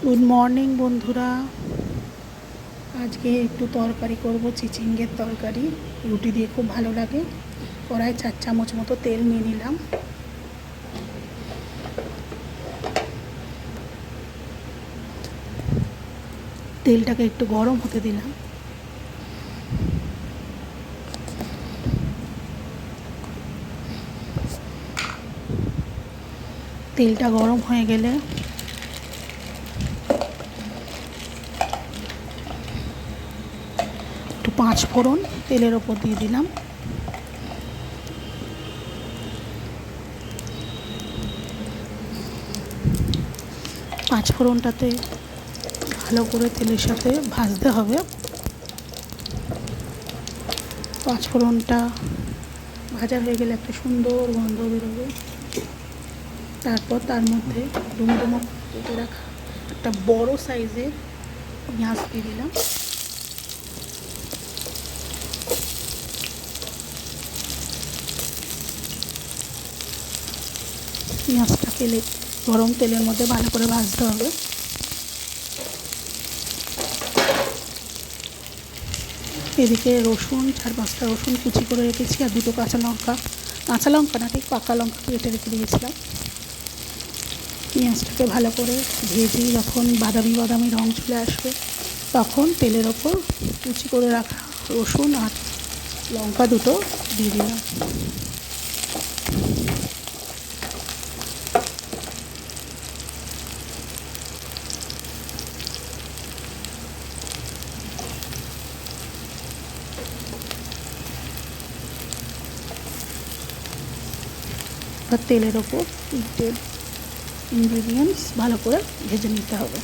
Good morning বন্ধুরা। আজকে একটু তরকারি করব, চিচিঙ্গের তরকারি। রুটি দিয়ে খুব ভালো লাগে। কড়াই 4 চামচ মতো তেল নিয়ে নিলাম। তেলটাকে একটু গরম হতে দিলাম। তেলটা গরম হয়ে গেলে একটু 5 ফোড়ন তেলের ওপর দিয়ে দিলাম। পাঁচ ফোড়নটাতে ভালো করে তেলের সাথে ভাজতে হবে। 5 ফোড়নটা ভাজা হয়ে গেলে একটা সুন্দর গন্ধ বেরোবে। তারপর তার মধ্যে ডুমো ডুমো কেটে রাখা একটা বড় সাইজের পেঁয়াজ দিয়ে দিলাম। পেঁয়াজটাকে গরম তেলের মধ্যে ভালো করে ভাজতে হবে। এদিকে রসুন 4-5টা রসুন কুচি করে রেখেছি, আর 2টো কাঁচা লঙ্কা না, ঠিক পাকা লঙ্কা কেটে রেখে দিয়েছিলাম। পেঁয়াজটাকে ভালো করে ভেজে যখন বাদামি বাদামি রঙ চলে আসবে, তখন তেলের ওপর কুচি করে রাখা রসুন আর লঙ্কা দুটো দিয়ে দিলাম। আর তেলের ওপর ইনগ্রিডিয়েন্টস ভালো করে ভেজে নিতে হবে।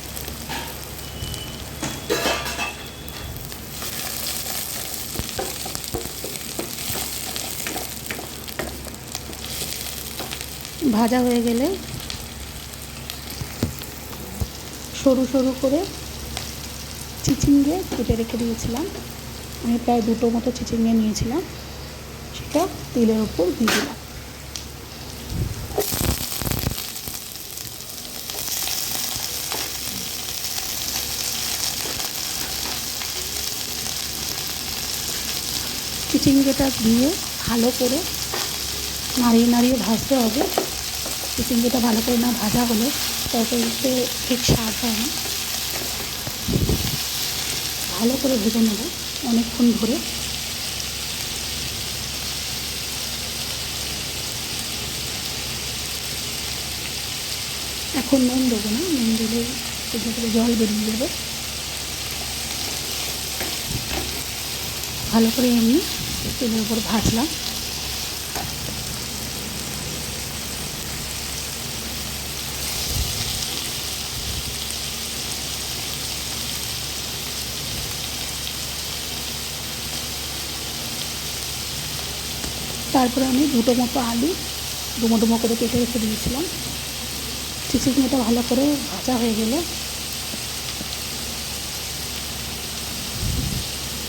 ভাজা হয়ে গেলে সরু সরু করে চিচিঙ্গে কেটে রেখে দিয়েছিলাম, আমি প্রায় 2টো মতো চিচিঙ্গে নিয়েছিলাম, সেটা তেলের ওপর দিয়ে দিলাম। চিচিঙ্গেটা দিয়ে ভালো করে নাড়িয়ে নাড়িয়ে ভাজতে হবে। চিচিঙ্গেটা ভালো করে না ভাজা হলে তরকারিতে ঠিক স্বাদ হয় না। ভালো করে ভেজে নেব অনেকক্ষণ ধরে। এখন নুন দেবো না, নুন দিলে থেকে জল বেরিয়ে যাবে। ভালো করে এমনি তেলের উপর ভাজলাম। তারপরে আমি 2টো মতো আলু ডুমো ডুমো করে কেটে রেখে দিয়েছিলাম। চিচিঙ্গাটা ভালো করে ভাজা হয়ে গেলে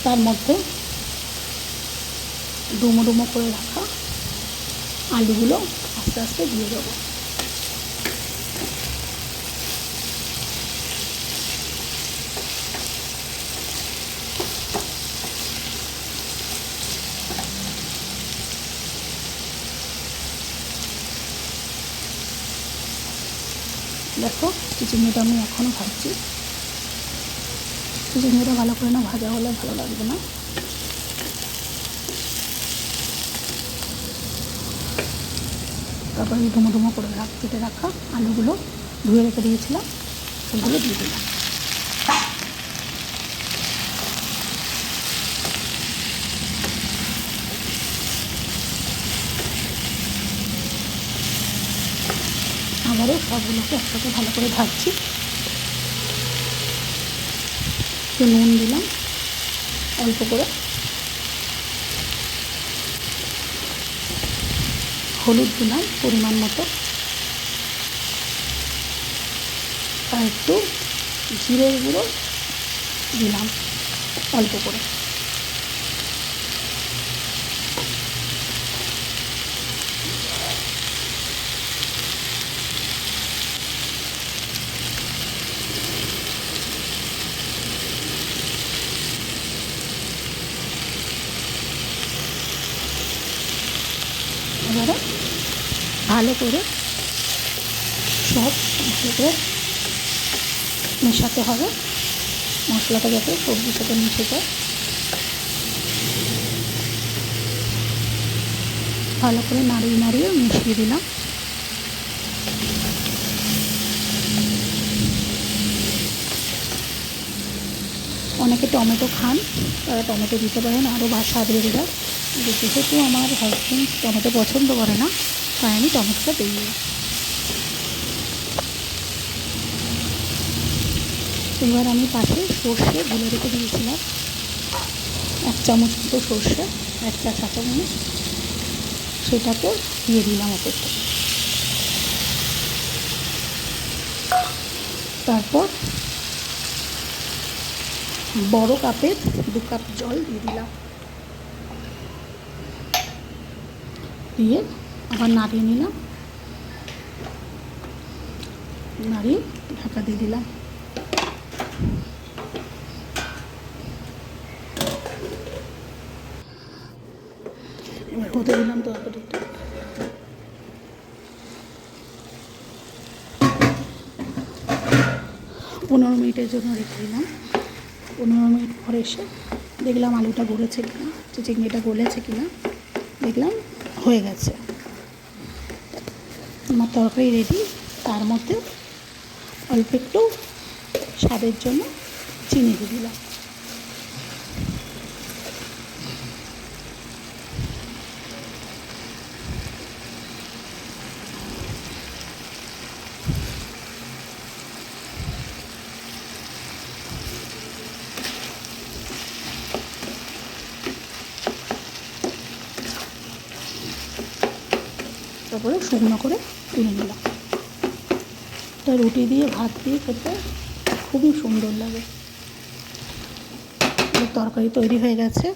তার মধ্যে ডুমো ডুমো করে রাখা আলুগুলো আস্তে আস্তে দিয়ে দেবো। দেখো চিচিঙ্গাটা আমি এখনও ভাজছি। চিচিঙ্গাটা ভালো করে না ভাজা হলে ভালো লাগবে না। তারপরে ডুমো ডুমো করে কেটে রাখা আলুগুলো ধুয়ে রেখে দিয়েছিলাম, সেগুলো দিয়ে দিলাম। আবারও সবগুলোকে একসাথে ভালো করে ভাজছি। একটু নুন দিলাম অল্প করে, হলুদ দিলাম পরিমাণ মতো, আর একটু জিরের গুঁড়ো দিলাম অল্প করে। এবারে ভালো করে সব ভালো করে মেশাতে হবে, মশলাটা যাতে সবজির সাথে মিশে যায়। ভালো করে নাড়িয়ে নাড়িয়ে মিশিয়ে দিলাম। অনেকে টমেটো খান, তারা টমেটো দিতে পারেন, আরও স্বাদ বেড়ে যায়। যেহেতু আমার হাজবেন্ড টমেটো পছন্দ করে না, তাই আমি টমেটোটা দিই। এবার আমি পাশে সর্ষে গুলে রেখে দিয়েছিলাম, 1 চামচ মতো সর্ষে, 1 চা চামচ, সেটাকে দিয়ে দিলাম ওপর থেকে। তারপর বড় কাপের 2 কাপ জল দিয়ে দিলাম, দিয়ে আবার নাড়িয়ে নিলাম, নাড়িয়ে ঢাকা দিয়ে দিলাম। এবার হতে দিলাম তরকারিটা। 15 মিনিটের জন্য রেখে দিলাম। 15 মিনিট পরে এসে দেখলাম আলুটা গলেছে কিনা, চিংড়িটা গলেছে কিনা, দেখলাম হয়ে গেছে। আমার তরকারি রেডি। তার মধ্যে অল্প একটু স্বাদের জন্য চিনি দিয়ে দিলাম। তারপরে শুকনো করে তুলে নিলাম। এটা রুটি দিয়ে ভাত দিয়ে খেতে খুবই সুন্দর লাগে। তরকারি তৈরি হয়ে গেছে।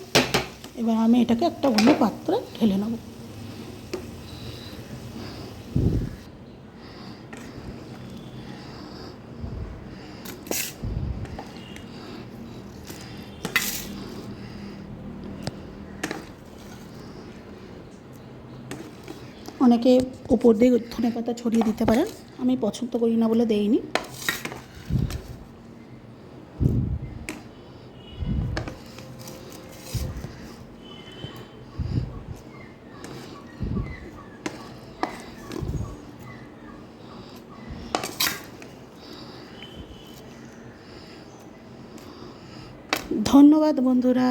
এবার আমি এটাকে একটা অন্য পাত্রে ঢেলে নেব। অনেকে উপর দিয়ে ধনেপাতা ছড়িয়ে দিতে পারেন, আমি পছন্দ করি না বলে দেইনি। ধন্যবাদ বন্ধুরা।